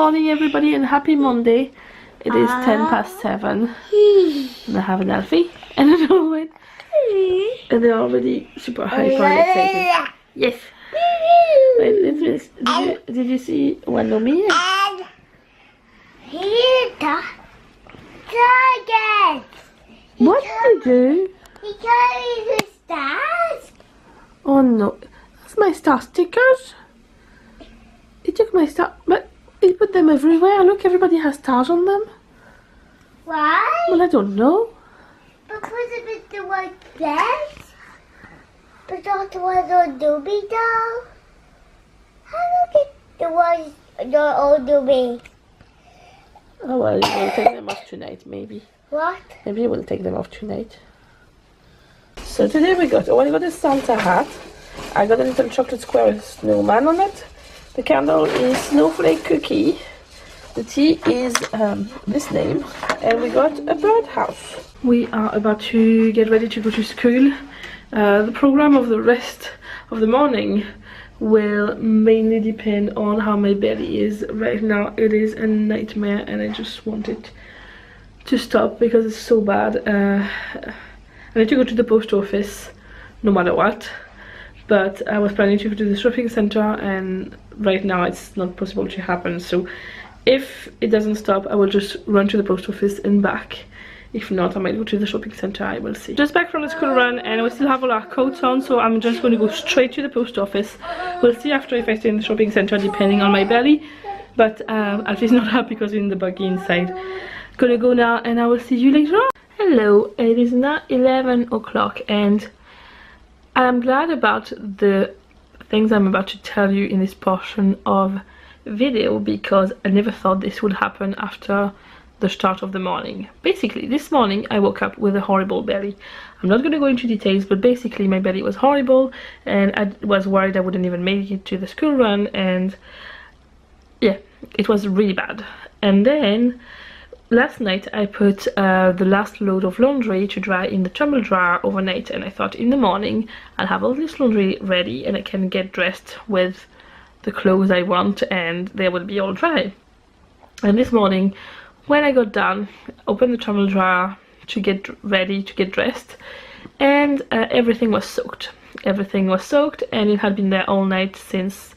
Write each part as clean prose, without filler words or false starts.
morning everybody and happy Monday. It is 7:10 and I have an Alfie and an Eoghan and they're already super hyper and excited. Yes. Wait, did you see one of me? What did you do? He carries the stars. Oh no, that's my star stickers. He took my star, but he put them everywhere. Look, everybody has stars on them. Why? Well, I don't know. Because of it, the white dress. But not the ones on Doobie doll. How do get the ones on Doobie? Oh well, we'll take them off tonight, maybe. What? Maybe we'll take them off tonight. So today I got a Santa hat. I got a little chocolate square with snowman on it. The candle is snowflake cookie. The tea is this name. And we got a birdhouse. We are about to get ready to go to school. The program of the rest of the morning will mainly depend on how my belly is. Right now it is a nightmare and I just want it to stop because it's so bad. I need to go to the post office no matter what, but I was planning to go to the shopping center and right now it's not possible to happen. So if it doesn't stop, I will just run to the post office and back. If not, I might go to the shopping center, I will see. Just back from the school run and we still have all our coats on, so I'm just going to go straight to the post office. We'll see after if I stay in the shopping center depending on my belly, but Alfie's not happy because we're in the buggy inside. Gonna go now and I will see you later on. Hello, it is now 11 o'clock and I'm glad about the things I'm about to tell you in this portion of video because I never thought this would happen after the start of the morning. Basically, this morning I woke up with a horrible belly. I'm not going to go into details, but basically my belly was horrible and I was worried I wouldn't even make it to the school run, and yeah, it was really bad. And then last night I put the last load of laundry to dry in the tumble dryer overnight, and I thought in the morning I'll have all this laundry ready and I can get dressed with the clothes I want and they will be all dry. And this morning when I got done, opened the tumble dryer to get ready to get dressed, and everything was soaked. Everything was soaked and it had been there all night since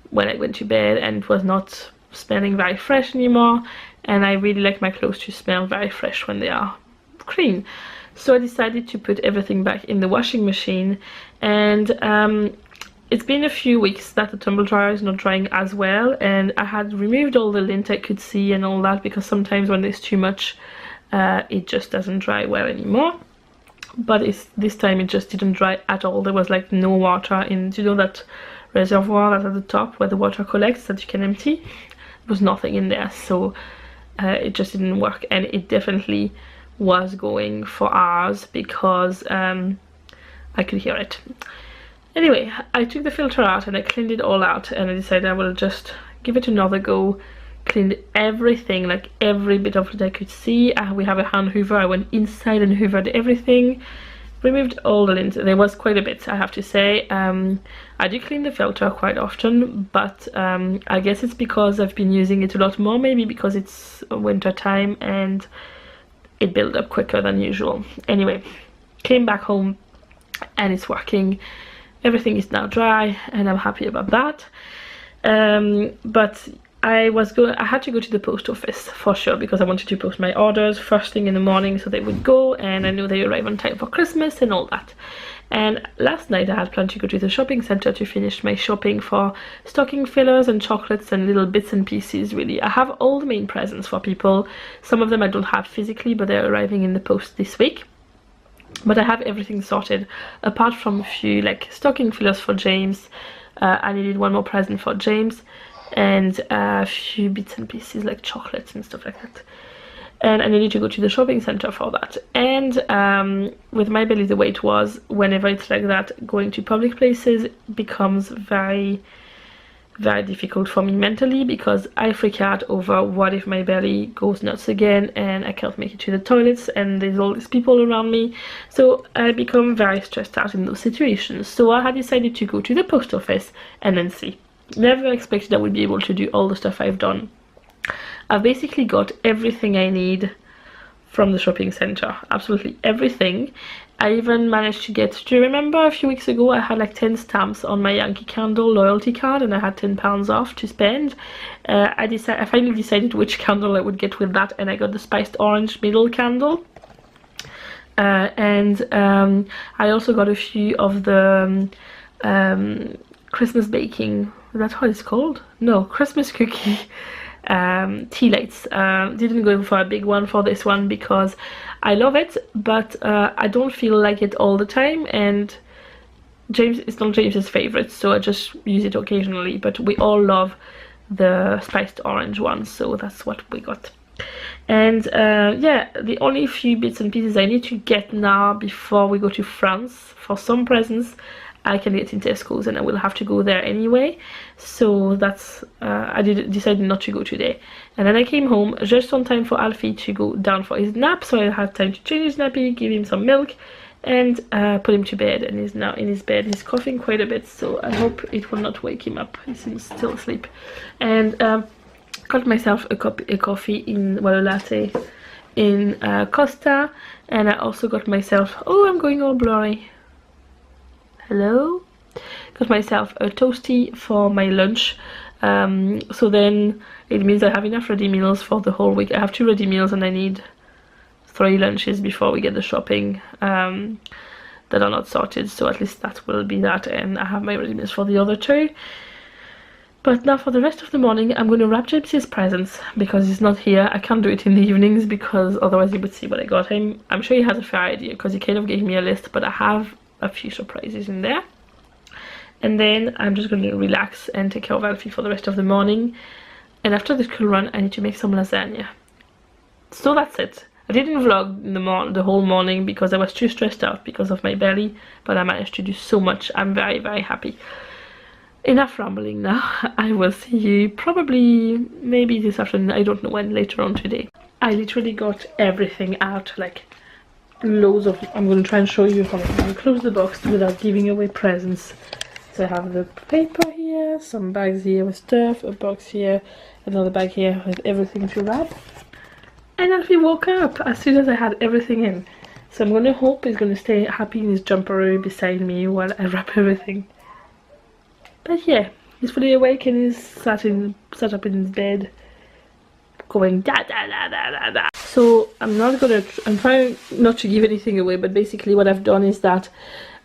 when I went to bed, and it was not smelling very fresh anymore, and I really like my clothes to smell very fresh when they are clean. So I decided to put everything back in the washing machine, and it's been a few weeks that the tumble dryer is not drying as well, and I had removed all the lint I could see and all that because sometimes when there's too much it just doesn't dry well anymore. But this time it just didn't dry at all. There was like no water in, you know, that reservoir that's at the top where the water collects that you can empty. There was nothing in there, so it just didn't work, and it definitely was going for hours because I could hear it. Anyway, I took the filter out and I cleaned it all out, and I decided I will just give it another go. Cleaned everything, like every bit of it I could see. We have a hand hoover. I went inside and hoovered everything, removed all the lint. There was quite a bit, I have to say. I do clean the filter quite often, but I guess it's because I've been using it a lot more, maybe because it's winter time and it built up quicker than usual. Anyway, came back home and it's working. Everything is now dry and I'm happy about that. But I had to go to the post office for sure because I wanted to post my orders first thing in the morning so they would go, and I knew they arrive on time for Christmas and all that. And last night I had planned to go to the shopping center to finish my shopping for stocking fillers and chocolates and little bits and pieces. Really, I have all the main presents for people. Some of them I don't have physically, but they're arriving in the post this week. But I have everything sorted apart from a few like stocking fillers for James. I needed one more present for James and a few bits and pieces like chocolates and stuff like that, and I needed to go to the shopping center for that. And with my belly the way it was, whenever it's like that, going to public places becomes very difficult for me mentally because I freak out over what if my belly goes nuts again and I can't make it to the toilets and there's all these people around me. So I become very stressed out in those situations. So I had decided to go to the post office and then see. Never expected I would be able to do all the stuff I've done I've basically got everything I need from the shopping center, absolutely everything. I even managed to get, do you remember a few weeks ago I had like 10 stamps on my Yankee Candle loyalty card and I had £10 off to spend. I finally decided which candle I would get with that, and I got the spiced orange middle candle. I also got a few of the Christmas baking, is that what it's called? No, Christmas cookie tea lights. Didn't go for a big one for this one because I love it, but I don't feel like it all the time, and it's not James's favorite, so I just use it occasionally, but we all love the spiced orange one, so that's what we got. And yeah, the only few bits and pieces I need to get now before we go to France for some presents I can get in Tesco's, and I will have to go there anyway, so that's I decided not to go today. And then I came home just on time for Alfie to go down for his nap, so I had time to change his nappy, give him some milk, and put him to bed, and he's now in his bed. He's coughing quite a bit, so I hope it will not wake him up. He seems still asleep. And got myself a coffee in, well, a latte in Costa, and I also got myself, oh, I'm going all blurry. Hello? Got myself a toasty for my lunch, so then it means I have enough ready meals for the whole week. I have 2 ready meals and I need 3 lunches before we get the shopping that are not sorted, so at least that will be that, and I have my ready meals for the other 2. But now for the rest of the morning I'm going to wrap Gypsy's presents because he's not here. I can't do it in the evenings because otherwise you would see what I got him. I'm sure he has a fair idea because he kind of gave me a list, but I have a few surprises in there. And then I'm just going to relax and take care of Alfie for the rest of the morning, and after the school run I need to make some lasagna. So that's it. I didn't vlog the whole morning because I was too stressed out because of my belly, but I managed to do so much. I'm very, very happy. Enough rambling now. I will see you probably maybe this afternoon, I don't know when, later on today. I literally got everything out, like loads of, I'm going to try and show you how I can close the box without giving away presents. So I have the paper here, some bags here with stuff, a box here, another bag here with everything to wrap. And Alfie woke up as soon as I had everything in. So I'm going to hope he's going to stay happy in his jumper beside me while I wrap everything. But yeah, he's fully awake and he's sat up in his bed going da da da da da da. So I'm trying not to give anything away, but basically what I've done is that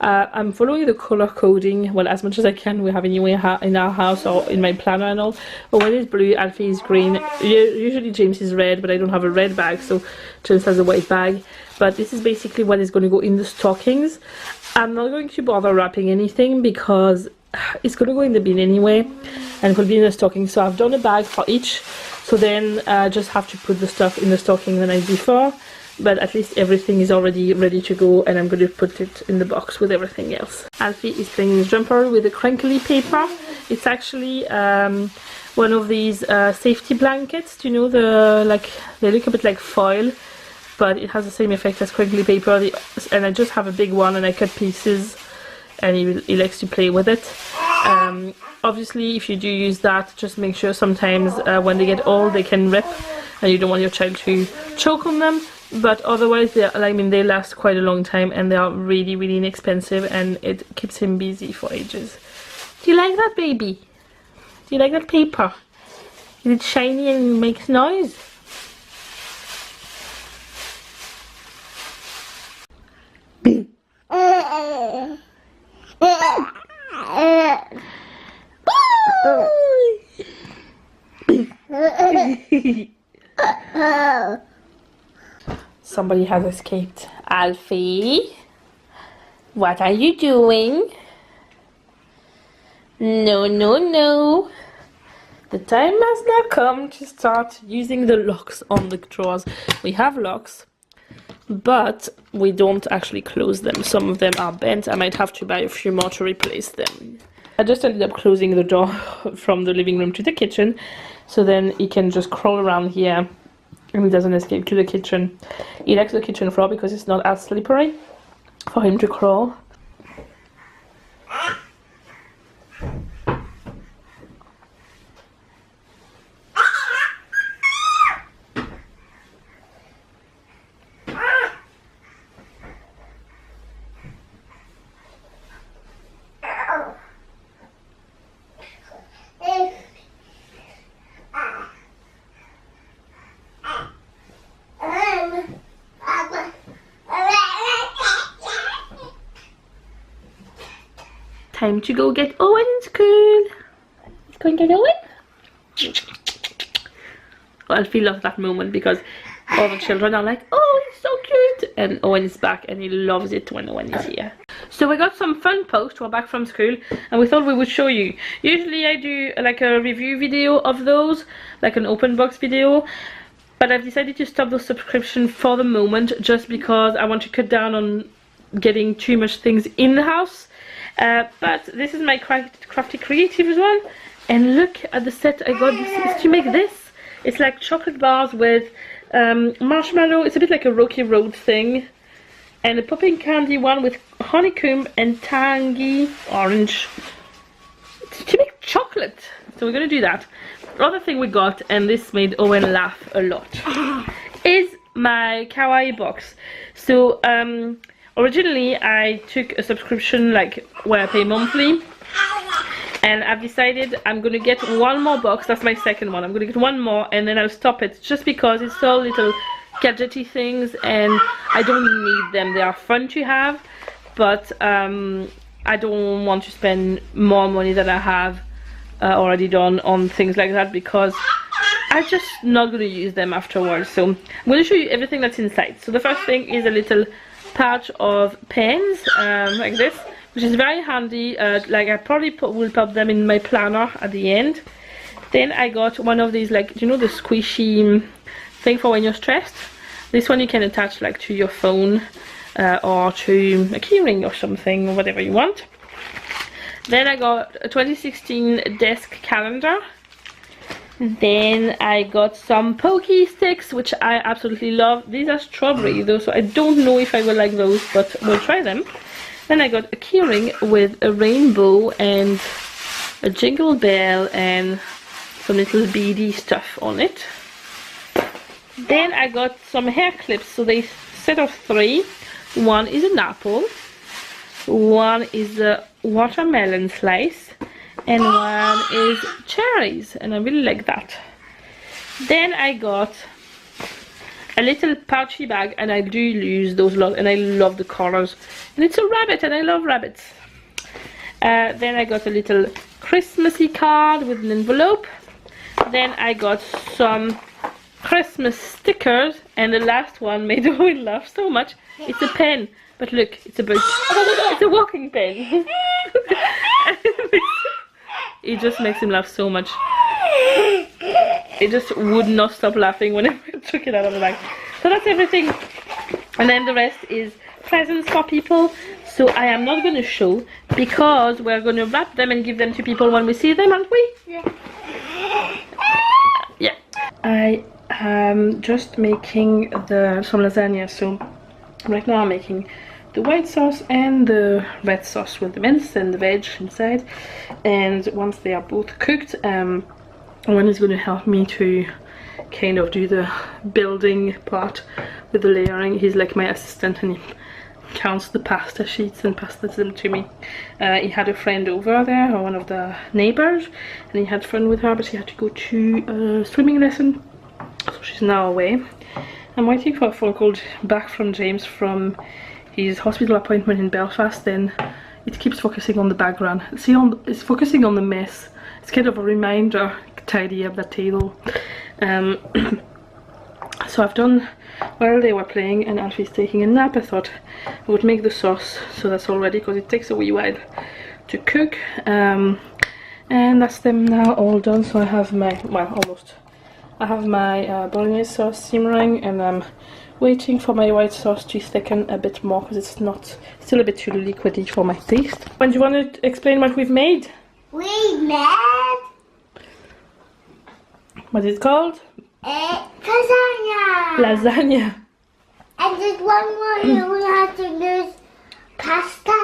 I'm following the color coding, well, as much as I can. We have anyway in our house or in my planner and all. But when it's blue, Alfie is green. Usually James is red, but I don't have a red bag, so James has a white bag. But this is basically what is going to go in the stockings. I'm not going to bother wrapping anything because it's going to go in the bin anyway, and it will be in the stocking. So I've done a bag for each, so then I just have to put the stuff in the stocking the night before, but at least everything is already ready to go, and I'm going to put it in the box with everything else. Alfie is playing his jumper with a crinkly paper. It's actually one of these safety blankets, you know, they look a bit like foil, but it has the same effect as crinkly paper. And I just have a big one and I cut pieces, and he likes to play with it. Obviously if you do use that, just make sure sometimes when they get old they can rip, and you don't want your child to choke on them, but otherwise they last quite a long time, and they are really, really inexpensive, and it keeps him busy for ages. Do you like that, baby? Do you like that paper? Is it shiny and makes noise? Somebody has escaped. Alfie, what are you doing? No, no, no. The time has now come to start using the locks on the drawers. We have locks, but we don't actually close them. Some of them are bent. I might have to buy a few more to replace them. I just ended up closing the door from the living room to the kitchen, so then he can just crawl around here and he doesn't escape to the kitchen. He likes the kitchen floor because it's not as slippery for him to crawl. time to go get Owen in school. Let's go and get Owen. Alfie loves that moment because all the children are like, oh, he's so cute, and Owen is back and he loves it when Owen is here. So we got some fun posts. We're back from school and we thought we would show you. Usually I do like a review video of those, like an open box video, but I've decided to stop those subscriptions for the moment just because I want to cut down on getting too much things in the house. But this is my Crafty Creatives one, and look at the set I got. This is to make this. It's like chocolate bars with marshmallow. It's a bit like a Rocky Road thing, and a popping candy one with honeycomb and tangy orange to make chocolate. So we're gonna do that. Other thing we got, and this made Owen laugh a lot, is my kawaii box. So originally I took a subscription like where I pay monthly, and I've decided I'm gonna get one more box. That's my second one. I'm gonna get one more and then I'll stop it, just because it's so little gadgety things and I don't need them. They are fun to have, but I don't want to spend more money than I have already done on things like that, because I'm just not going to use them afterwards. So I'm going to show you everything that's inside. So the first thing is a little pouch of pens like this, which is very handy. Like I probably will pop them in my planner at the end. Then I got one of these, like, you know, the squishy thing for when you're stressed. This one you can attach like to your phone or to a keyring or something, or whatever you want. Then I got a 2016 desk calendar. Then I got some pokey sticks, which I absolutely love. These are strawberry though, so I don't know if I will like those, but we'll try them. Then I got a keyring with a rainbow and a jingle bell and some little beady stuff on it. Then I got some hair clips, so they set of 3. One is an apple, one is a watermelon slice, and one is cherries, and I really like that. Then I got a little pouchy bag, and I do use those a lot, and I love the colors, and it's a rabbit and I love rabbits. Then I got a little Christmassy card with an envelope. Then I got some Christmas stickers, and the last one made Owen laugh so much. It's a pen, but look, it's a bird. It's a walking pen. It just makes him laugh so much. It just would not stop laughing whenever I took it out of the bag. So that's everything, and then the rest is presents for people. So I am not going to show, because we're going to wrap them and give them to people when we see them, aren't we? Yeah. Yeah. I am just making some lasagna. So right now I'm making the white sauce and the red sauce with the mince and the veg inside. And once they are both cooked, Owen is going to help me to kind of do the building part with the layering. He's like my assistant, and he counts the pasta sheets and passes them to me. He had a friend over there, or one of the neighbors, and he had fun with her, but she had to go to a swimming lesson, so she's now away. I'm waiting for a phone call back from James from his hospital appointment in Belfast. Then it keeps focusing on the background. See, it's focusing on the mess. It's kind of a reminder, tidy up that table. So I've done, while they were playing and Alfie's taking a nap, I thought I would make the sauce, so that's all ready, because it takes a wee while to cook. And that's them now all done. So I have my, well, almost, I have my bolognese sauce simmering, and I'm waiting for my white sauce to thicken a bit more, because it's not, still a bit too liquidy for my taste. When do you want to explain what we've made? We made... What is it called? Lasagna. Lasagna. And there's one more you will have to use pasta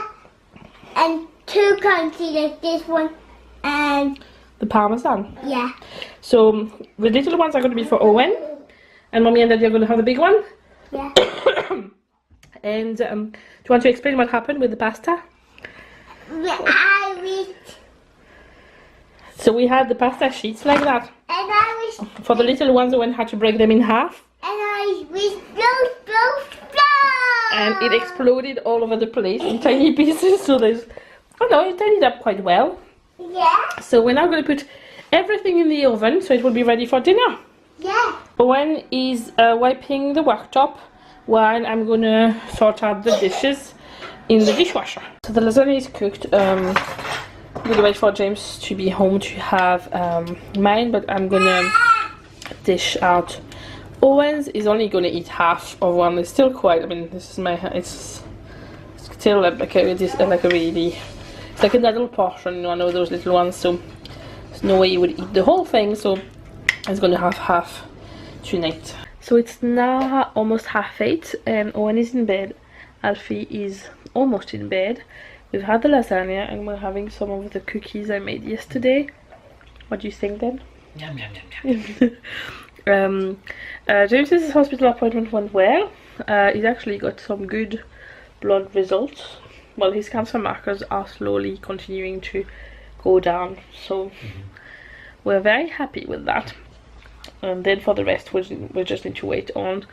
and 2 crunchy like this one, and The parmesan. yeah. So the little ones are going to be for Owen, and Mommy and Daddy are going to have the big one. Yeah. And do you want to explain what happened with the pasta? I wish, So we had the pasta sheets like that. and I wish, For the little ones, Owen had to break them in half, and I wish blow. and it exploded all over the place in tiny pieces. So there's Oh no, it tidied up quite well. Yeah. So we're now going to put everything in the oven so it will be ready for dinner. Yeah. Owen is wiping the worktop while I'm going to sort out the dishes in the dishwasher. So the lasagna is cooked. I'm going to wait for James to be home to have mine, but I'm going to dish out Owen's. Is only going to eat half of one. It's still quite, I mean, this is my, it's still like a really, it's like a little portion, one of those little ones, so there's no way you would eat the whole thing, so it's going to have half tonight. So it's now almost 8:30 and Owen is in bed. Alfie is almost in bed. We've had the lasagna and we're having some of the cookies I made yesterday. What do you think then? Yum, yum, yum, yum. James's hospital appointment went well. He's actually got some good blood results. Well, his cancer markers are slowly continuing to go down, so we're very happy with that. And then for the rest, we just need to wait on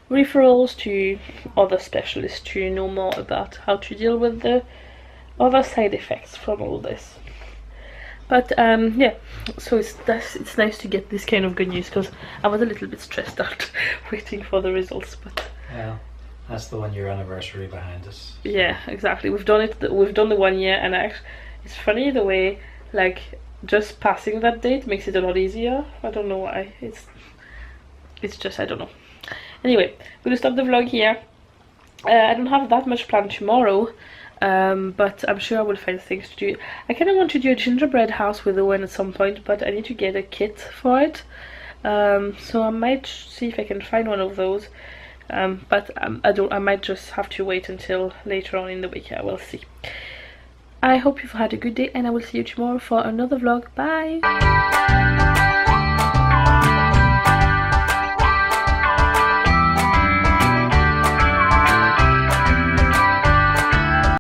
referrals to other specialists to know more about how to deal with the other side effects from all this. But yeah, so it's nice to get this kind of good news, because I was a little bit stressed out waiting for the results. But Well, that's the 1 year anniversary behind us. yeah, exactly. We've done it. We've done the 1 year, and it's funny the way like just passing that date makes it a lot easier. I don't know why. It's just, I don't know. Anyway, I'm gonna stop the vlog here. I don't have that much planned tomorrow, but I'm sure I will find things to do. I kind of want to do a gingerbread house with Owen at some point, but I need to get a kit for it. So I might see if I can find one of those. But I might just have to wait until later on in the week. I will see. I hope you've had a good day, and I will see you tomorrow for another vlog. Bye!